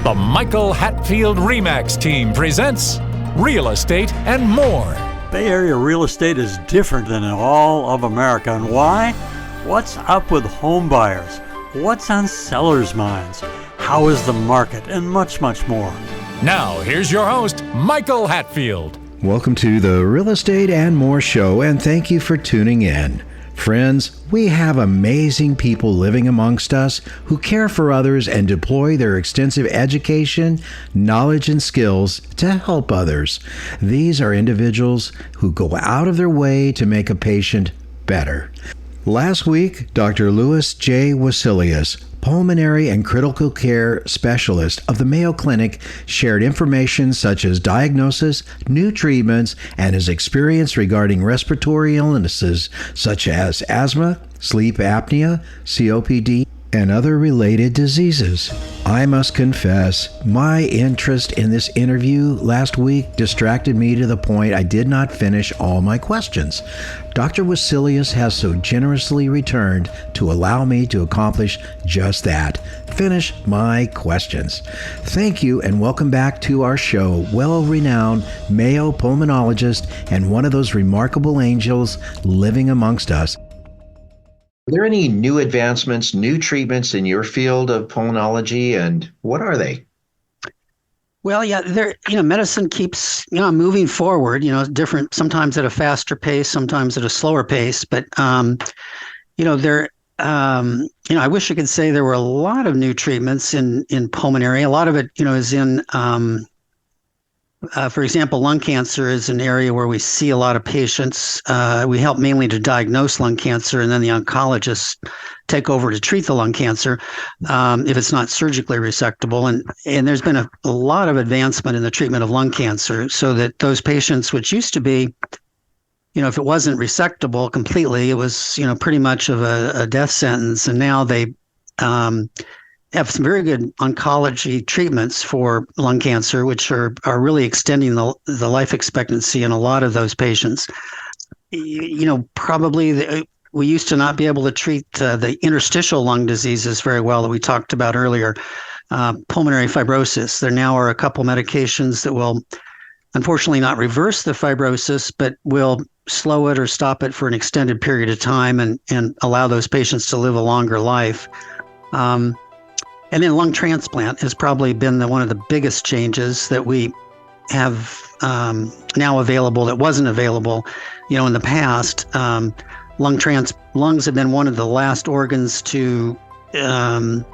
The Michael Hatfield Remax team presents Real Estate and More. Bay Area real estate is different than in all of America. And why? What's up with home buyers? What's on sellers' minds? How is the market? And much, much more. Now, here's your host, Michael Hatfield. Welcome to the Real Estate and More show, and thank you for tuning in. Friends, we have amazing people living amongst us who care for others and deploy their extensive education, knowledge, and skills to help others. These are individuals who go out of their way to make a patient better. Last week, Dr. Louis J. Wesselius, pulmonary and critical care specialist of the Mayo Clinic, shared information such as diagnosis, new treatments, and his experience regarding respiratory illnesses such as asthma, sleep apnea, COPD, and other related diseases. I must confess, my interest in this interview last week distracted me to the point I did not finish all my questions. Dr. Wesselius has so generously returned to allow me to accomplish just that, finish my questions. Thank you and welcome back to our show, well-renowned Mayo pulmonologist and one of those remarkable angels living amongst us. Are there any new advancements, new treatments in your field of pulmonology, and what are they? Well, yeah, medicine keeps, moving forward, different, sometimes at a faster pace, sometimes at a slower pace. But, I wish I could say there were a lot of new treatments in pulmonary. A lot of it, is in, for example, lung cancer is an area where we see a lot of patients. We help mainly to diagnose lung cancer, and then the oncologists take over to treat the lung cancer if it's not surgically resectable. And there's been a lot of advancement in the treatment of lung cancer, so that those patients, which used to be, if it wasn't resectable completely, it was, pretty much of a death sentence. And now they have some very good oncology treatments for lung cancer, which are really extending the life expectancy in a lot of those patients. Probably we used to not be able to treat the interstitial lung diseases very well that we talked about earlier, pulmonary fibrosis. There now are a couple medications that will unfortunately not reverse the fibrosis, but will slow it or stop it for an extended period of time and allow those patients to live a longer life. And then lung transplant has probably been one of the biggest changes that we have now available that wasn't available, in the past. Lungs have been one of the last organs to, have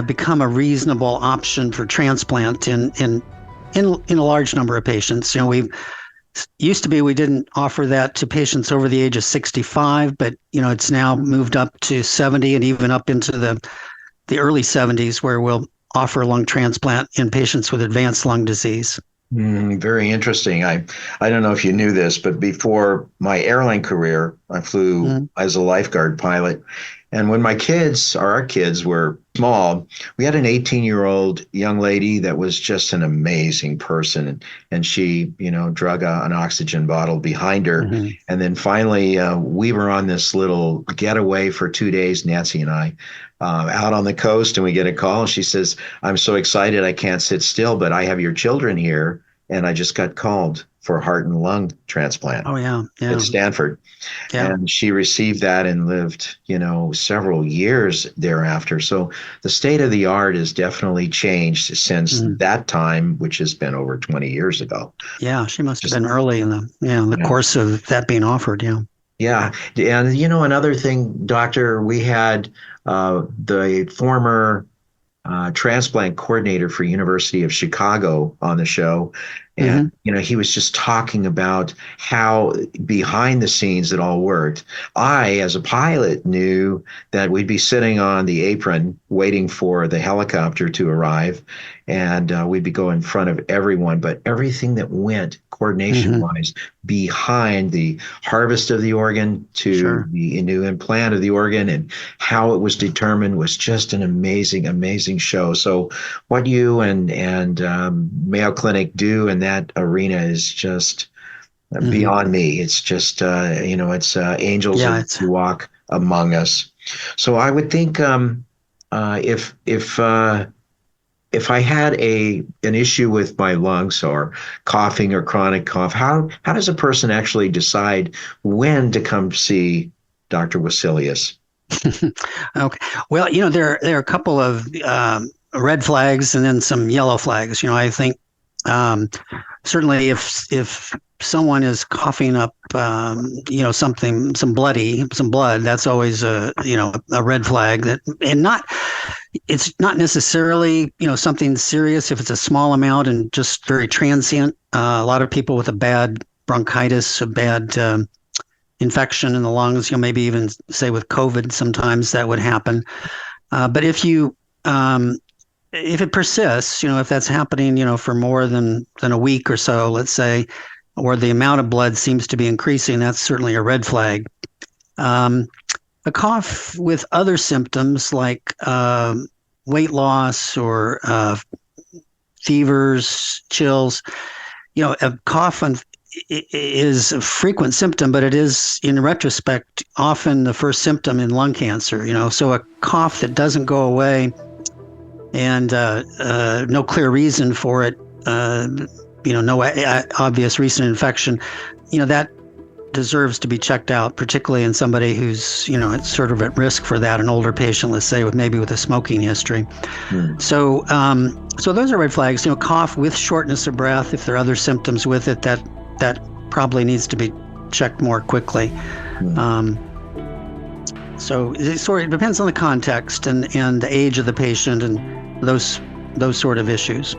become a reasonable option for transplant in a large number of patients. We didn't offer that to patients over the age of 65, but it's now moved up to 70 and even up into the early 70s, where we'll offer lung transplant in patients with advanced lung disease. Very interesting. I don't know if you knew this, but before my airline career, I flew as a lifeguard pilot. And when our kids were small, we had an 18-year-old young lady that was just an amazing person. And she, drug an oxygen bottle behind her. Mm-hmm. And then finally, we were on this little getaway for 2 days, Nancy and I, out on the coast, and we get a call. And she says, "I'm so excited, I can't sit still, but I have your children here. And I just got called for heart and lung transplant." Oh, yeah. At Stanford. Yeah. And she received that and lived, several years thereafter. So the state of the art has definitely changed since that time, which has been over 20 years ago. Yeah, she must have been early in the course of that being offered. Yeah. Yeah. And, another thing, Doctor, we had the former transplant coordinator for University of Chicago on the show. And, he was just talking about how behind the scenes it all worked. I, as a pilot, knew that we'd be sitting on the apron waiting for the helicopter to arrive, and we'd be going in front of everyone. But everything that went coordination-wise behind the harvest of the organ to the new implant of the organ and how it was determined was just an amazing, amazing show. So what you and Mayo Clinic do in that arena is just beyond me. It's just, it's angels who walk among us. So I would think if if I had an issue with my lungs or coughing or chronic cough, how does a person actually decide when to come see Dr. Wesselius? Okay. Well, there are a couple of red flags and then some yellow flags. I think certainly if someone is coughing up, something, some blood, that's always a red flag. It's not necessarily, something serious if it's a small amount and just very transient. A lot of people with a bad bronchitis, a bad infection in the lungs, maybe even say with COVID, sometimes that would happen. But if it persists, if that's happening, for more than a week or so, let's say, or the amount of blood seems to be increasing, that's certainly a red flag. A cough with other symptoms like weight loss or fevers, chills, a cough is a frequent symptom, but it is, in retrospect, often the first symptom in lung cancer. So a cough that doesn't go away and no clear reason for it, no obvious recent infection, that deserves to be checked out, particularly in somebody who's, it's sort of at risk for that, an older patient, let's say, with a smoking history. So those are red flags. Cough with shortness of breath, if there are other symptoms with it, that probably needs to be checked more quickly. So it depends on the context and the age of the patient and those sort of issues.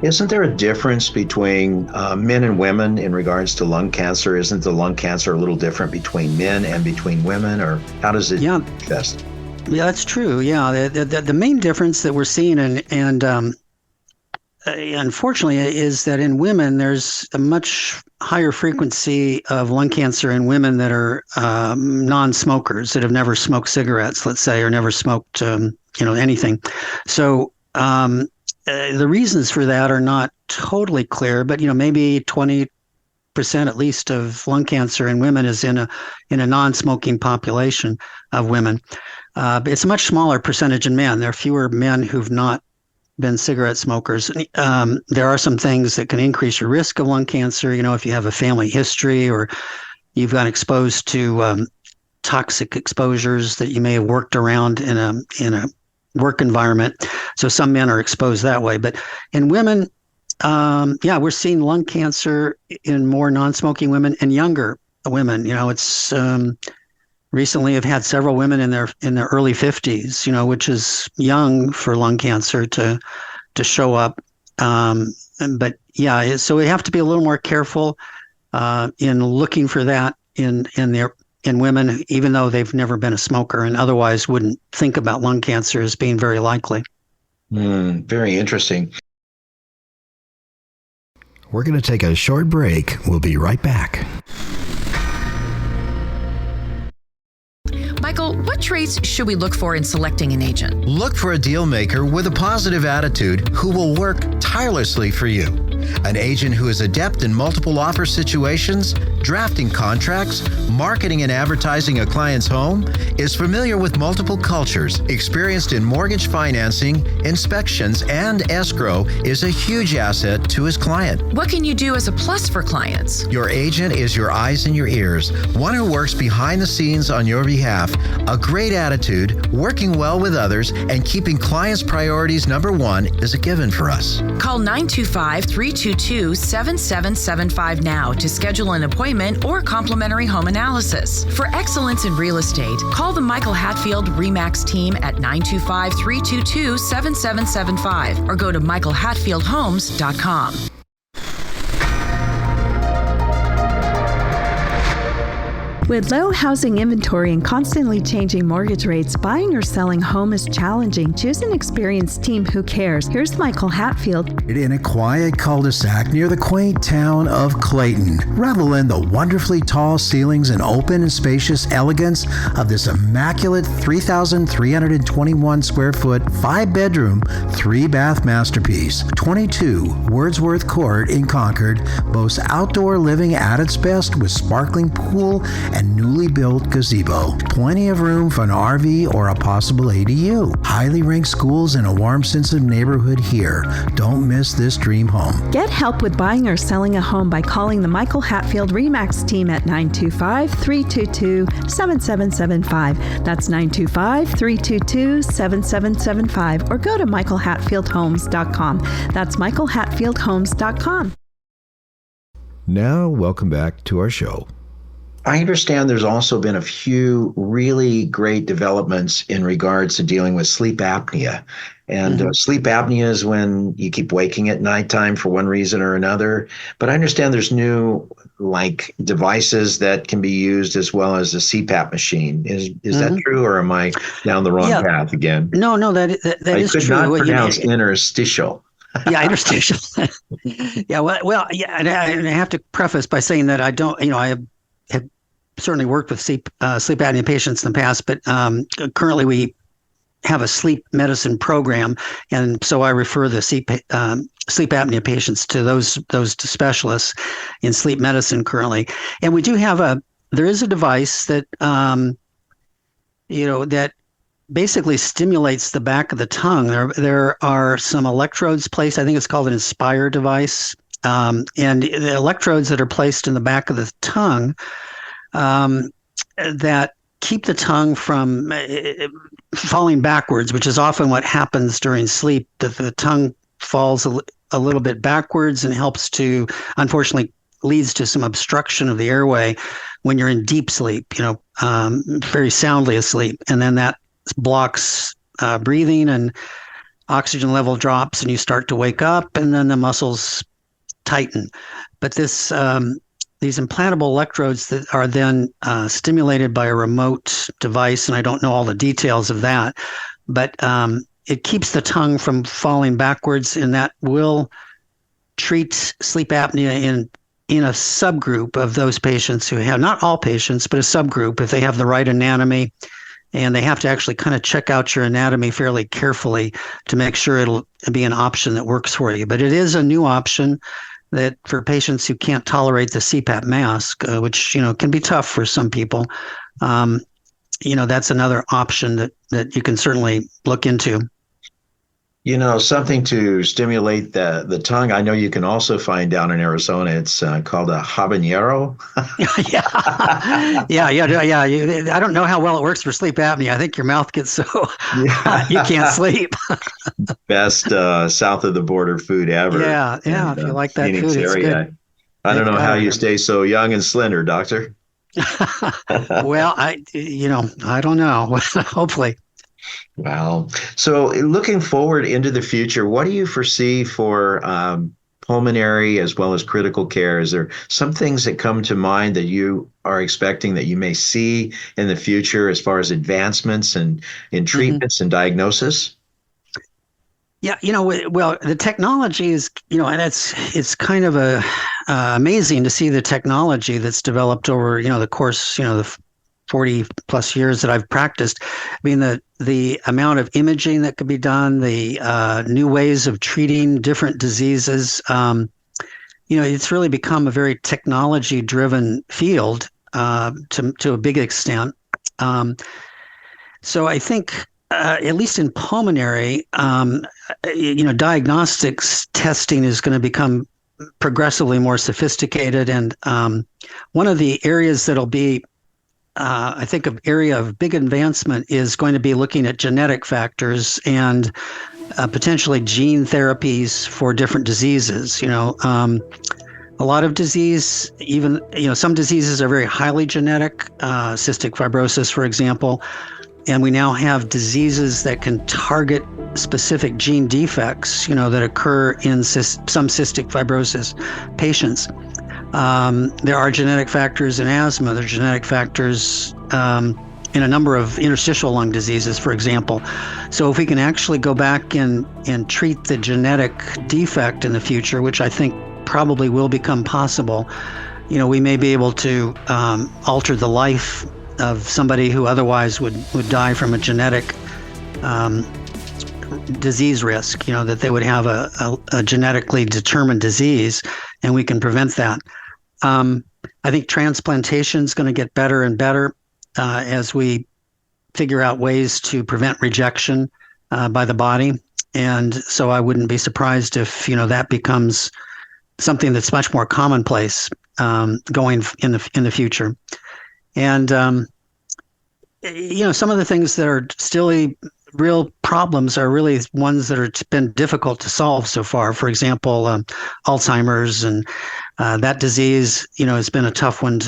Isn't there a difference between men and women in regards to lung cancer? Isn't the lung cancer a little different between men and between women, or how does it manifest? Yeah, that's true. Yeah, the main difference that we're seeing, and unfortunately, is that in women there's a much higher frequency of lung cancer in women that are non-smokers, that have never smoked cigarettes, let's say, or never smoked anything. So the reasons for that are not totally clear, but maybe 20% at least of lung cancer in women is in a non-smoking population of women. But it's a much smaller percentage in men. There are fewer men who've not been cigarette smokers. There are some things that can increase your risk of lung cancer. If you have a family history or you've gotten exposed to toxic exposures that you may have worked around in a work environment. So some men are exposed that way. But in women, we're seeing lung cancer in more non-smoking women and younger women. It's recently I've had several women in their early 50s, which is young for lung cancer to show up. But so we have to be a little more careful in looking for that in women, even though they've never been a smoker and otherwise wouldn't think about lung cancer as being very likely. Very interesting. We're going to take a short break. We'll be right back. Michael, what traits should we look for in selecting an agent? Look for a deal maker with a positive attitude who will work tirelessly for you. An agent who is adept in multiple offer situations, drafting contracts, marketing and advertising a client's home, is familiar with multiple cultures, experienced in mortgage financing, inspections, and escrow is a huge asset to his client. What can you do as a plus for clients? Your agent is your eyes and your ears, one who works behind the scenes on your behalf, a great attitude, working well with others, and keeping clients' priorities number one is a given for us. Call 925-322-7775 now to schedule an appointment or complimentary home analysis. For excellence in real estate, call the Michael Hatfield RE/MAX team at 925-322-7775 or go to michaelhatfieldhomes.com. With low housing inventory and constantly changing mortgage rates, buying or selling home is challenging. Choose an experienced team who cares. Here's Michael Hatfield. In a quiet cul-de-sac near the quaint town of Clayton, revel in the wonderfully tall ceilings and open and spacious elegance of this immaculate 3,321 square foot, 5-bedroom, 3-bath masterpiece. 22 Wordsworth Court in Concord boasts outdoor living at its best with sparkling pool and newly built gazebo. Plenty of room for an RV or a possible ADU. Highly ranked schools in a warm sense of neighborhood here. Don't miss this dream home. Get help with buying or selling a home by calling the Michael Hatfield RE/MAX team at 925-322-7775. That's 925-322-7775. Or go to michaelhatfieldhomes.com. That's michaelhatfieldhomes.com. Now, welcome back to our show. I understand there's also been a few really great developments in regards to dealing with sleep apnea. And sleep apnea is when you keep waking at nighttime for one reason or another. But I understand there's new devices that can be used as well as a CPAP machine. Is that true, or am I down the wrong path again? No, that is true. I could not pronounce interstitial. Yeah, interstitial. Yeah, well, yeah, and I have to preface by saying that I don't, I have certainly worked with sleep apnea patients in the past, but currently we have a sleep medicine program, and so I refer the sleep apnea patients to those specialists in sleep medicine currently. And we do have there is a device that that basically stimulates the back of the tongue. There are some electrodes placed. I think it's called an Inspire device, and the electrodes that are placed in the back of the tongue that keep the tongue from falling backwards, which is often what happens during sleep, that the tongue falls a little bit backwards and unfortunately leads to some obstruction of the airway when you're in deep sleep, very soundly asleep. And then that blocks breathing, and oxygen level drops, and you start to wake up, and then the muscles tighten. But these implantable electrodes that are then stimulated by a remote device, and I don't know all the details of that, but it keeps the tongue from falling backwards, and that will treat sleep apnea in a subgroup of those patients who have, not all patients, but a subgroup, if they have the right anatomy. And they have to actually kind of check out your anatomy fairly carefully to make sure it'll be an option that works for you. But it is a new option that for patients who can't tolerate the CPAP mask, which, can be tough for some people, that's another option that you can certainly look into. Something to stimulate the tongue. I know you can also find down in Arizona. It's called a habanero. Yeah. I don't know how well it works for sleep apnea. I think your mouth gets so hot you can't sleep. Best south of the border food ever. Yeah. If you like that Phoenix food, it's area. good. I don't know how you stay so young and slender, doctor. Well, I don't know. Hopefully. Wow. So looking forward into the future, what do you foresee for pulmonary as well as critical care? Is there some things that come to mind that you are expecting that you may see in the future as far as advancements and in treatments and diagnosis? Yeah, well, the technology is, and it's kind of amazing to see the technology that's developed over, the course, the 40 plus years that I've practiced. I mean, the amount of imaging that could be done, the new ways of treating different diseases, it's really become a very technology driven field to a big extent. So I think at least in pulmonary, diagnostics testing is going to become progressively more sophisticated. And one of the areas that'll be I think an area of big advancement is going to be looking at genetic factors and potentially gene therapies for different diseases. A lot of disease, even, some diseases are very highly genetic, cystic fibrosis, for example, and we now have diseases that can target specific gene defects, that occur in some cystic fibrosis patients. There are genetic factors in asthma. There are genetic factors in a number of interstitial lung diseases, for example. So if we can actually go back and treat the genetic defect in the future, which I think probably will become possible, we may be able to alter the life of somebody who otherwise would die from a genetic disease risk, that they would have a genetically determined disease, and we can prevent that. I I think transplantation is going to get better and better as we figure out ways to prevent rejection by the body. And so I wouldn't be surprised if, that becomes something that's much more commonplace going in the future. And, some of the things that are still real problems are really ones that are been difficult to solve so far. For example, Alzheimer's, and that disease, has been a tough one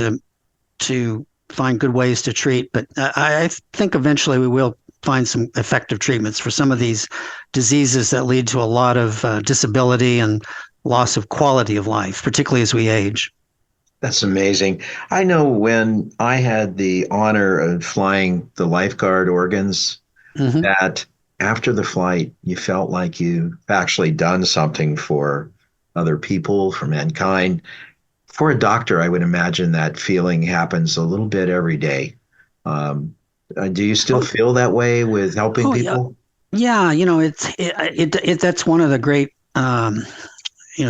to find good ways to treat. But I think eventually we will find some effective treatments for some of these diseases that lead to a lot of disability and loss of quality of life, particularly as we age. That's amazing. I know when I had the honor of flying the lifeguard organs, that after the flight, you felt like you've actually done something for other people, for mankind. For a doctor, I would imagine that feeling happens a little bit every day. Do you still feel that way with helping people? Yeah, that's one of the great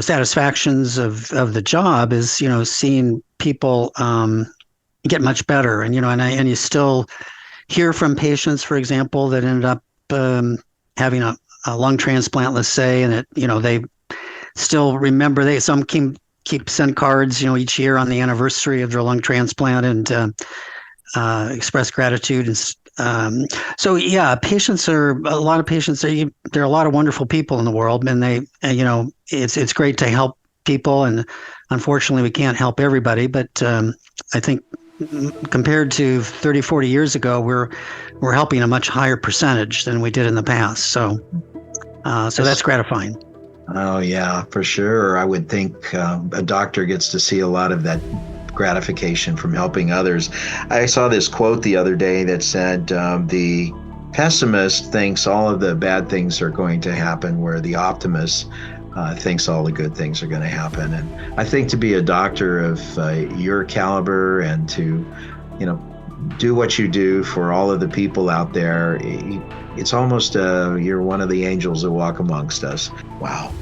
satisfactions of the job is seeing people get much better, and you still hear from patients, for example, that ended up having a lung transplant, let's say, and they still remember. Some send cards each year on the anniversary of their lung transplant and express gratitude. And patients are a lot of patients. There are a lot of wonderful people in the world, and it's great to help people. And unfortunately, we can't help everybody. But I think compared to 30, 40 years ago, we're helping a much higher percentage than we did in the past. So that's gratifying. Oh yeah, for sure. I would think a doctor gets to see a lot of that gratification from helping others. I saw this quote the other day that said, the pessimist thinks all of the bad things are going to happen, where the optimist thinks all the good things are going to happen. And I think to be a doctor of your caliber and to, do what you do for all of the people out there, it's almost you're one of the angels that walk amongst us. Wow.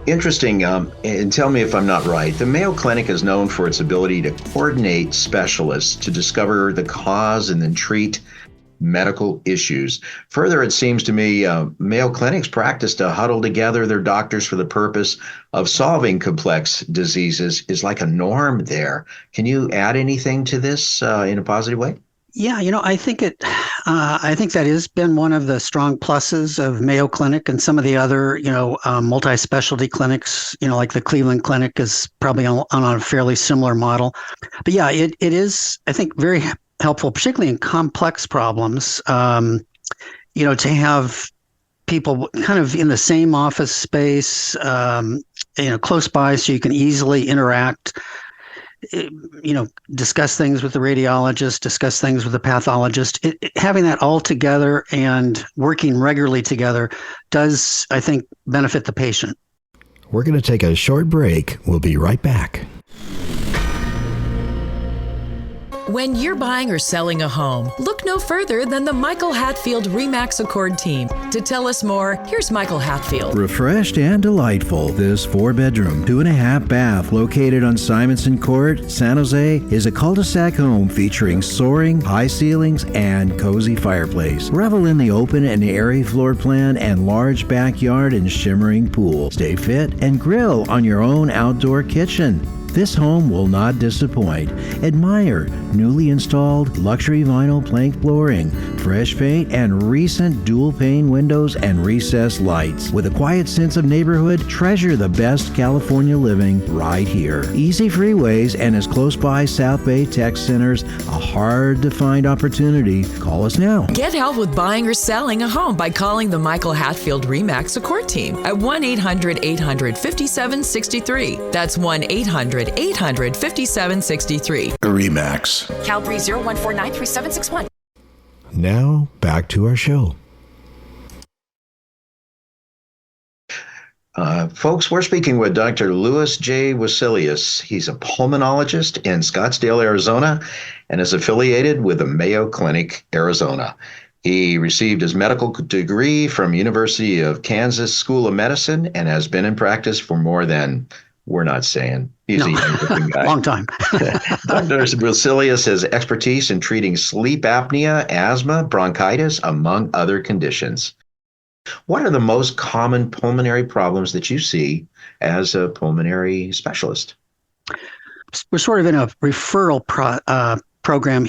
Interesting, and tell me if I'm not right. The Mayo Clinic is known for its ability to coordinate specialists to discover the cause and then treat medical issues. Further, it seems to me Mayo Clinic's practice to huddle together their doctors for the purpose of solving complex diseases is like a norm there. Can you add anything to this in a positive way? Yeah, I think I think that has been one of the strong pluses of Mayo Clinic and some of the other, multi-specialty clinics, like the Cleveland Clinic is probably on a fairly similar model. But yeah, it is, I think, very helpful, particularly in complex problems, to have people kind of in the same office space, close by, so you can easily interact. Discuss things with the radiologist, discuss things with the pathologist. Having that all together and working regularly together does, I think, benefit the patient. We're going to take a short break. We'll be right back. When you're buying or selling a home, look no further than the Michael Hatfield RE/MAX Accord team. To tell us more, here's Michael Hatfield. Refreshed and delightful, this 4-bedroom, 2.5 bath located on Simonson Court, San Jose, is a cul-de-sac home featuring soaring, high ceilings, and cozy fireplace. Revel in the open and airy floor plan and large backyard and shimmering pool. Stay fit and grill on your own outdoor kitchen. This home will not disappoint. Admire newly installed luxury vinyl plank flooring, fresh paint, and recent dual pane windows and recessed lights. With a quiet sense of neighborhood, treasure the best California living right here. Easy freeways and as close by South Bay Tech Center's a hard-to-find opportunity. Call us now. Get help with buying or selling a home by calling the Michael Hatfield RE/MAX Accord team at 1-800-800-5763. That's 1-800-800-5763. RE/MAX. Calgary 01493761. Now, back to our show. Folks, we're speaking with Dr. Louis J. Wesselius. He's a pulmonologist in Scottsdale, Arizona, and is affiliated with the Mayo Clinic, Arizona. He received his medical degree from University of Kansas School of Medicine and has been in practice for more than we're not saying. He's a young guy. Long time. Dr. Wesselius has expertise in treating sleep apnea, asthma, bronchitis, among other conditions. What are the most common pulmonary problems that you see as a pulmonary specialist? We're sort of in a referral program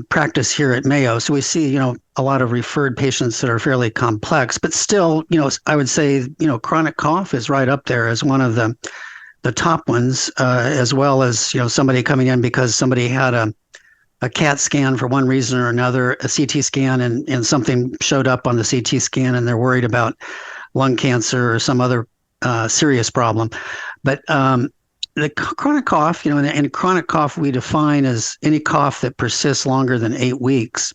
practice here at Mayo. So we see, a lot of referred patients that are fairly complex, but still, I would say, chronic cough is right up there as one of the top ones, as well as, somebody coming in because somebody had a CAT scan for one reason or another, a CT scan, and something showed up on the CT scan and they're worried about lung cancer or some other serious problem. But the chronic cough, and chronic cough we define as any cough that persists longer than 8 weeks.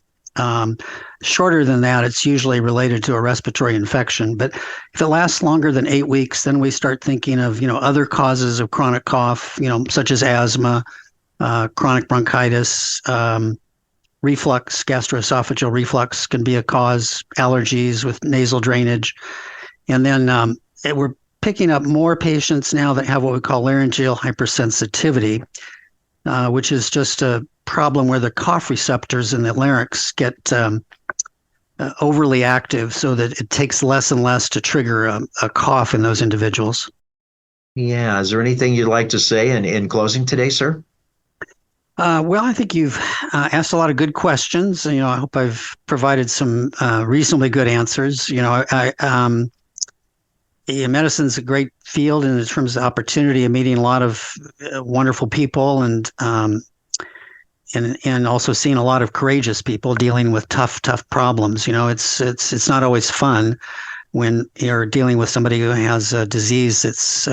Shorter than that, it's usually related to a respiratory infection. But if it lasts longer than 8 weeks, then we start thinking of, other causes of chronic cough, such as asthma, chronic bronchitis, reflux, gastroesophageal reflux can be a cause, allergies with nasal drainage. And then we're picking up more patients now that have what we call laryngeal hypersensitivity, which is just a problem where the cough receptors in the larynx get overly active so that it takes less and less to trigger a cough in those individuals. Yeah. Is there anything you'd like to say in closing today, sir? Well, I think you've asked a lot of good questions. I hope I've provided some reasonably good answers. Medicine's a great field in terms of opportunity of meeting a lot of wonderful people and also seeing a lot of courageous people dealing with tough problems. It's not always fun when you're dealing with somebody who has a disease that's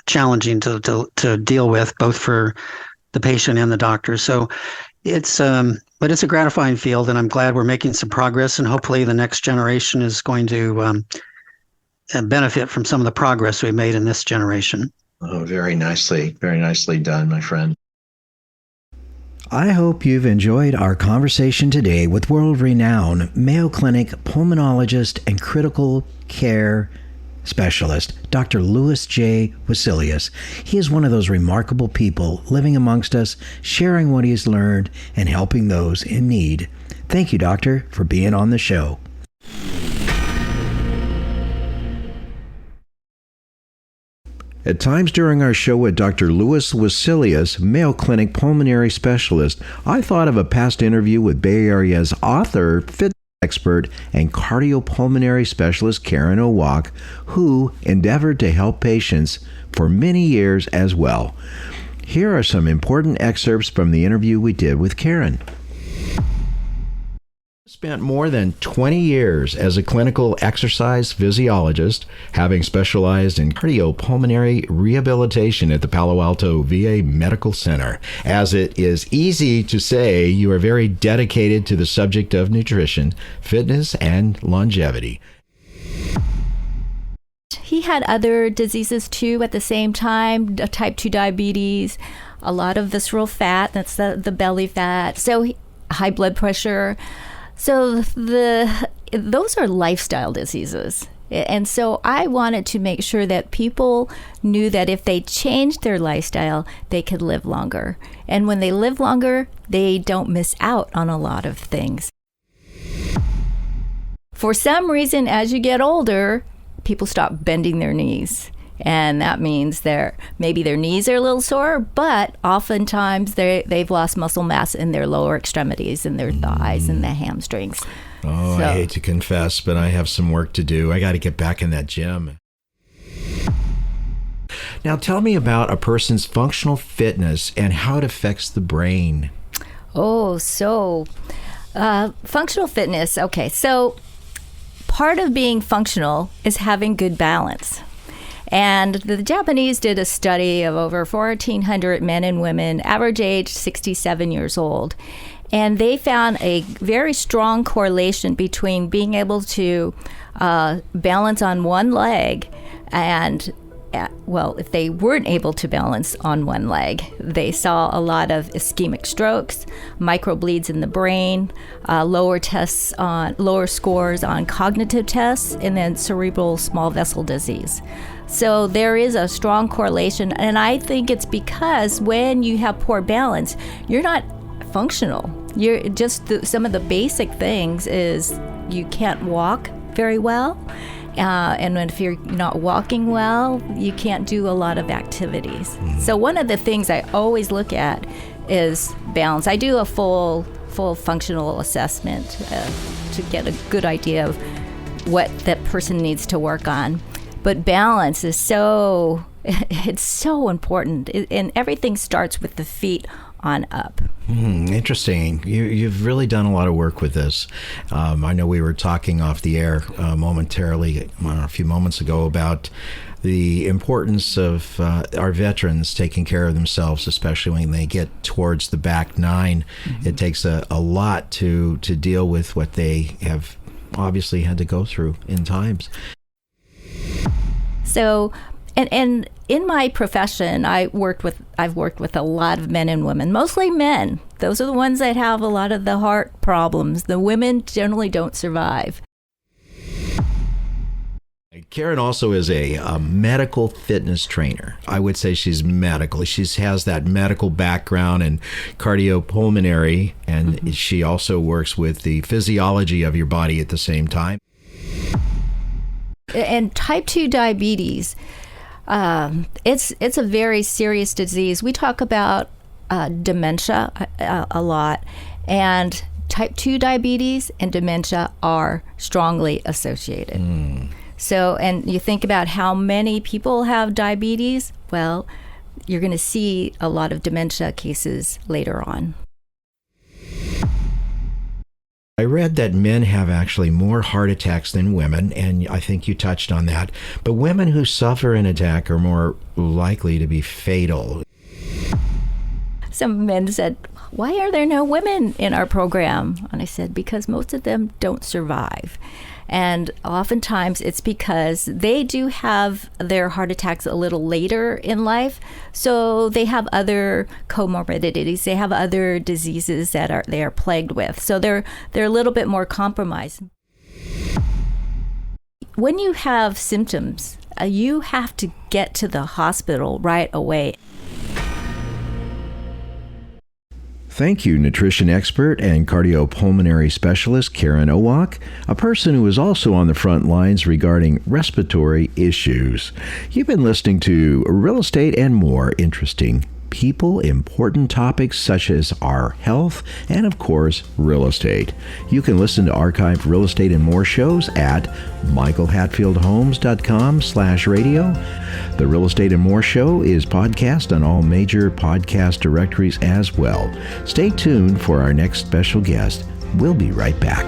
challenging to deal with, both for the patient and the doctor. So but it's a gratifying field, and I'm glad we're making some progress, and hopefully the next generation is going to benefit from some of the progress we made in this generation. Oh, very nicely done, my friend. I hope you've enjoyed our conversation today with world-renowned Mayo Clinic pulmonologist and critical care specialist, Dr. Louis J. Wesselius. He is one of those remarkable people living amongst us, sharing what he's learned and helping those in need. Thank you, Doctor, for being on the show. At times during our show with Dr. Louis Wesselius, Mayo Clinic pulmonary specialist, I thought of a past interview with Bay Area's author, fitness expert, and cardiopulmonary specialist Karen Owoc, who endeavored to help patients for many years as well. Here are some important excerpts from the interview we did with Karen. Spent more than 20 years as a clinical exercise physiologist, having specialized in cardiopulmonary rehabilitation at the Palo Alto VA Medical Center. As it is easy to say, you are very dedicated to the subject of nutrition, fitness, and longevity. He had other diseases too at the same time, type 2 diabetes, a lot of visceral fat, that's the belly fat, so high blood pressure. So those are lifestyle diseases. And so I wanted to make sure that people knew that if they changed their lifestyle, they could live longer. And when they live longer, they don't miss out on a lot of things. For some reason, as you get older, people stop bending their knees. And that means maybe their knees are a little sore, but oftentimes they've lost muscle mass in their lower extremities and their thighs and the hamstrings. Oh, I hate to confess, but I have some work to do. I got to get back in that gym. Now tell me about a person's functional fitness and how it affects the brain. Oh, so functional fitness. Okay, so part of being functional is having good balance. And the Japanese did a study of over 1,400 men and women, average age 67 years old. And they found a very strong correlation between being able to balance on one leg and if they weren't able to balance on one leg, they saw a lot of ischemic strokes, microbleeds in the brain, lower scores on cognitive tests, and then cerebral small vessel disease. So there is a strong correlation, and I think it's because when you have poor balance, you're not functional. You're just some of the basic things is you can't walk very well. And if you're not walking well, you can't do a lot of activities. So one of the things I always look at is balance. I do a full functional assessment to get a good idea of what that person needs to work on. But balance is it's so important. And everything starts with the feet on up. Interesting. You've really done a lot of work with this. I know we were talking off the air momentarily, a few moments ago, about the importance of our veterans taking care of themselves, especially when they get towards the back nine. It takes a lot to deal with what they have obviously had to go through in times. So, and in my profession, I've worked with a lot of men and women, mostly men. Those are the ones that have a lot of the heart problems. The women generally don't survive. Karen also is a medical fitness trainer. I would say she's medical. She has that medical background in cardiopulmonary, and she also works with the physiology of your body at the same time. And type 2 diabetes, it's a very serious disease. We talk about dementia a lot, and type 2 diabetes and dementia are strongly associated. So, and you think about how many people have diabetes, well, you're going to see a lot of dementia cases later on. I read that men have actually more heart attacks than women, and I think you touched on that. But women who suffer an attack are more likely to be fatal. Some men said, "Why are there no women in our program?" And I said, because most of them don't survive. And oftentimes it's because they do have their heart attacks a little later in life. So they have other comorbidities. They have other diseases that they are plagued with. So they're a little bit more compromised. When you have symptoms, you have to get to the hospital right away. Thank you, nutrition expert and cardiopulmonary specialist Karen Owoc, a person who is also on the front lines regarding respiratory issues. You've been listening to Real Estate and More, interesting people, important topics such as our health, and of course, real estate. You can listen to archived Real Estate and More shows at michaelhatfieldhomes.com/radio. The Real Estate and More show is podcast on all major podcast directories as well. Stay tuned for our next special guest. We'll be right back.